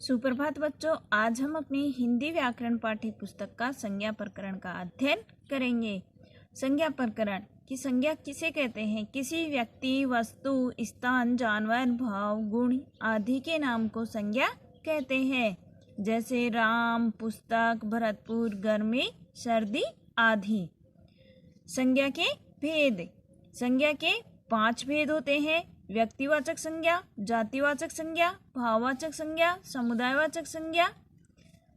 सुप्रभात बच्चों, आज हम अपनी हिंदी व्याकरण पाठ्य पुस्तक का संज्ञा प्रकरण का अध्ययन करेंगे। संज्ञा प्रकरण की संज्ञा किसे कहते हैं? किसी व्यक्ति, वस्तु, स्थान, जानवर, भाव, गुण आदि के नाम को संज्ञा कहते हैं। जैसे राम, पुस्तक, भरतपुर, गर्मी, सर्दी आदि। संज्ञा के भेद। संज्ञा के 5 भेद होते हैं। व्यक्तिवाचक संज्ञा, जातिवाचक संज्ञा, भाववाचक संज्ञा, समुदायवाचक संज्ञा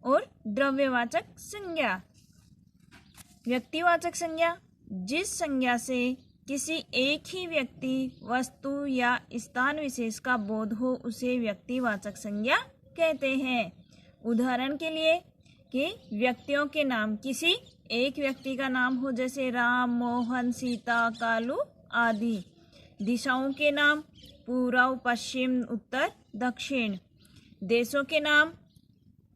और द्रव्यवाचक संज्ञा। व्यक्तिवाचक संज्ञा, जिस संज्ञा से किसी एक ही व्यक्ति, वस्तु या स्थान विशेष का बोध हो उसे व्यक्तिवाचक संज्ञा कहते हैं। उदाहरण के लिए कि व्यक्तियों के नाम, किसी एक व्यक्ति का नाम हो जैसे राम, मोहन, सीता, कालू आदि। दिशाओं के नाम पूर्व, पश्चिम, उत्तर, दक्षिण। देशों के नाम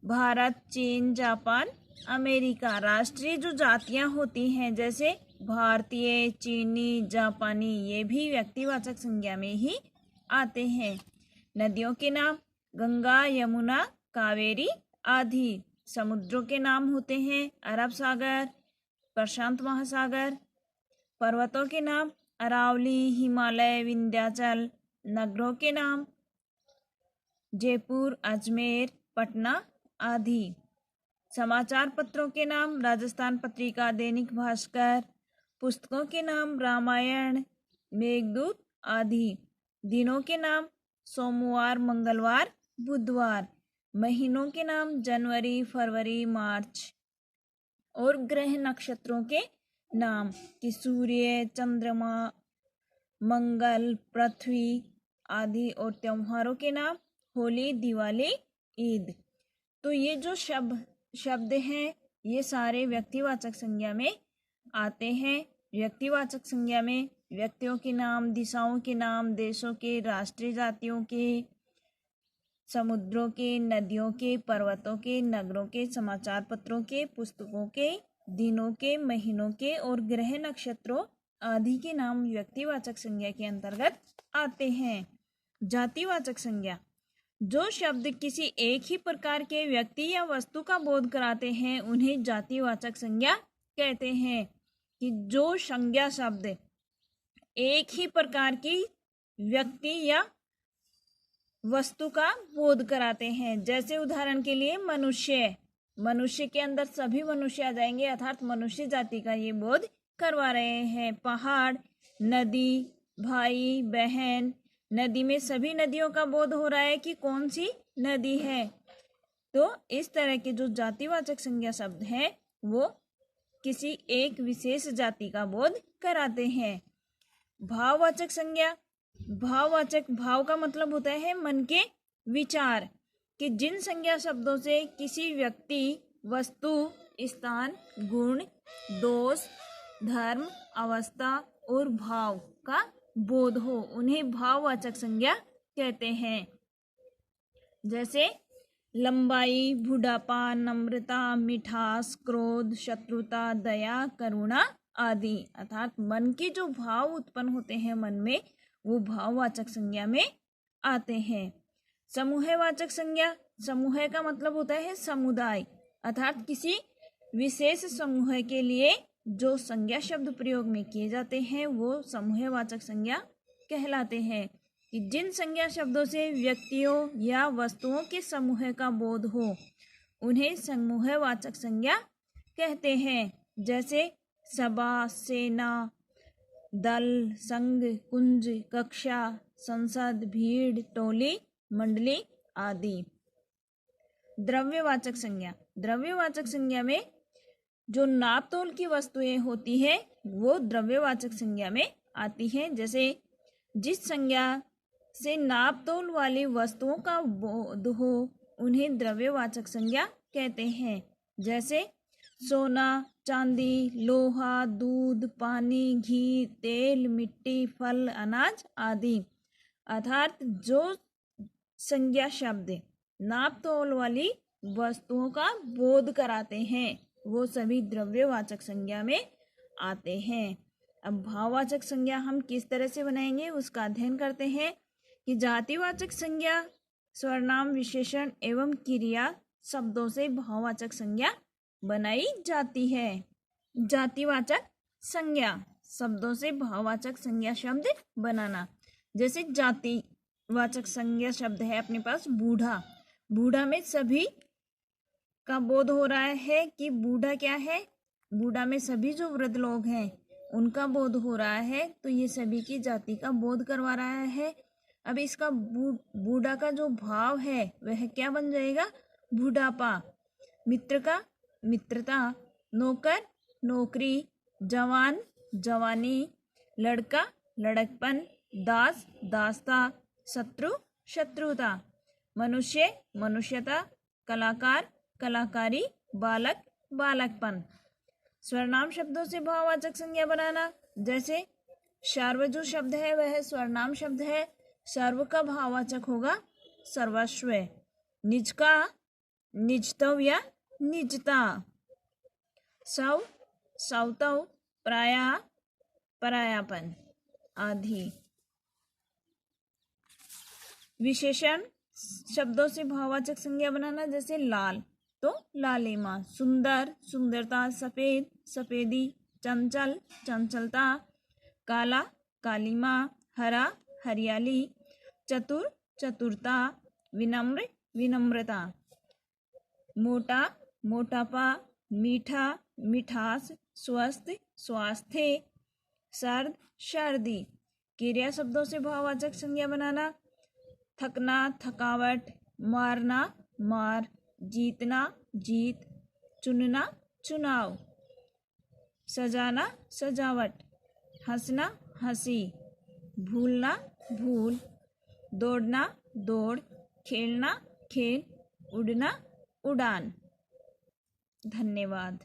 भारत, चीन, जापान, अमेरिका। राष्ट्रीय जो जातियां होती हैं जैसे भारतीय, चीनी, जापानी, ये भी व्यक्तिवाचक संज्ञा में ही आते हैं। नदियों के नाम गंगा, यमुना, कावेरी आदि। समुद्रों के नाम होते हैं अरब सागर, प्रशांत महासागर। पर्वतों के नाम अरावली, हिमालय, विंध्याचल। नगरों के नाम जयपुर, अजमेर, पटना आदि। समाचार पत्रों के नाम राजस्थान पत्रिका, दैनिक भास्कर। पुस्तकों के नाम रामायण, मेघदूत आदि। दिनों के नाम सोमवार, मंगलवार, बुधवार। महीनों के नाम जनवरी, फरवरी, मार्च। और ग्रह नक्षत्रों के नाम कि सूर्य, चंद्रमा, मंगल, पृथ्वी आदि। और त्योहारों के नाम होली, दिवाली, ईद। तो ये जो शब्द हैं ये सारे व्यक्तिवाचक संज्ञा में आते हैं। व्यक्तिवाचक संज्ञा में व्यक्तियों के नाम, दिशाओं के नाम, देशों के, राष्ट्रीय जातियों के, समुद्रों के, नदियों के, पर्वतों के, नगरों के, समाचार पत्रों के, पुस्तकों के, दिनों के, महीनों के और ग्रह नक्षत्रों आदि के नाम व्यक्तिवाचक संज्ञा के अंतर्गत आते हैं। जातिवाचक संज्ञा, जो शब्द किसी एक ही प्रकार के व्यक्ति या वस्तु का बोध कराते हैं उन्हें जातिवाचक संज्ञा कहते हैं। कि जो संज्ञा शब्द एक ही प्रकार की व्यक्ति या वस्तु का बोध कराते हैं। जैसे उदाहरण के लिए मनुष्य, मनुष्य के अंदर सभी मनुष्य आ जाएंगे, अर्थात मनुष्य जाति का ये बोध करवा रहे हैं। पहाड़, नदी, भाई, बहन। नदी में सभी नदियों का बोध हो रहा है कि कौन सी नदी है। तो इस तरह के जो जातिवाचक संज्ञा शब्द हैं वो किसी एक विशेष जाति का बोध कराते हैं। भाववाचक संज्ञा, भाववाचक, भाव का मतलब होता है मन के विचार। कि जिन संज्ञा शब्दों से किसी व्यक्ति, वस्तु, स्थान, गुण, दोष, धर्म, अवस्था और भाव का बोध हो उन्हें भाववाचक संज्ञा कहते हैं। जैसे लंबाई, बुढ़ापा, नम्रता, मिठास, क्रोध, शत्रुता, दया, करुणा आदि। अर्थात मन के जो भाव उत्पन्न होते हैं मन में वो भाववाचक संज्ञा में आते हैं। समूहवाचक संज्ञा, समूह का मतलब होता है समुदाय। अर्थात किसी विशेष समूह के लिए जो संज्ञा शब्द प्रयोग में किए जाते हैं वो समूहवाचक संज्ञा कहलाते हैं। कि जिन संज्ञा शब्दों से व्यक्तियों या वस्तुओं के समूह का बोध हो उन्हें समूहवाचक संज्ञा कहते हैं। जैसे सभा, सेना, दल, संघ, कुंज, कक्षा, संसद, भीड़, टोली, मंडली आदि। द्रव्यवाचक संज्ञा, द्रव्यवाचक संज्ञा में जो नाप तोल की वस्तुएं होती हैं वो द्रव्यवाचक संज्ञा में आती हैं। जैसे जिस संज्ञा से नाप तोल वाली वस्तुओं का बोध हो उन्हें द्रव्यवाचक संज्ञा कहते हैं। जैसे सोना, चांदी, लोहा, दूध, पानी, घी, तेल, मिट्टी, फल, अनाज आदि। अर्थात जो संज्ञा शब्द नाप तोल वाली वस्तुओं का बोध कराते हैं वो सभी द्रव्यवाचक संज्ञा में आते हैं। अब भाववाचक संज्ञा हम किस तरह से बनाएंगे उसका अध्ययन करते हैं। कि जातिवाचक संज्ञा सर्वनाम विशेषण एवं क्रिया शब्दों से भाववाचक संज्ञा बनाई जाती है। जातिवाचक संज्ञा शब्दों से भाववाचक संज्ञा शब्द बनाना। जैसे जातिवाचक संज्ञा शब्द है अपने पास बूढ़ा। बूढ़ा में सभी का बोध हो रहा है कि बूढ़ा क्या है, बूढ़ा में सभी जो वृद्ध लोग हैं उनका बोध हो रहा है, तो ये सभी की जाति का बोध करवा रहा है। अब इसका बूढ़ा का जो भाव है वह क्या बन जाएगा, बूढ़ापा। मित्र का मित्रता, नौकर नौकरी, जवान जवानी, लड़का लड़कपन, दास दासता, शत्रु शत्रुता, मनुष्य मनुष्यता, कलाकार कलाकारी, बालक बालकपन। स्वरनाम शब्दों से भाववाचक संज्ञा बनाना। जैसे सर्व जो शब्द है वह स्वरनाम शब्द है। सर्व का भाववाचक होगा सर्वस्व। निज का निजत्व या निजता। सौ सौतव, पराया परायापन आदि। विशेषण शब्दों से भाववाचक संज्ञा बनाना। जैसे लाल तो लालिमा, सुंदर सुंदरता, सफेद सफेदी, चंचल चंचलता, काला कालीमा, हरा हरियाली, चतुर चतुरता, विनम्र विनम्रता, मोटा मोटापा, मीठा मिठास, स्वस्थ स्वास्थ्य, सर्द सर्दी। क्रिया शब्दों से भाववाचक संज्ञा बनाना। थकना थकावट, मारना मार, जीतना जीत, चुनना चुनाव, सजाना सजावट, हंसना हंसी, भूलना भूल, दौड़ना दौड़, खेलना खेल, उड़ना उड़ान। धन्यवाद।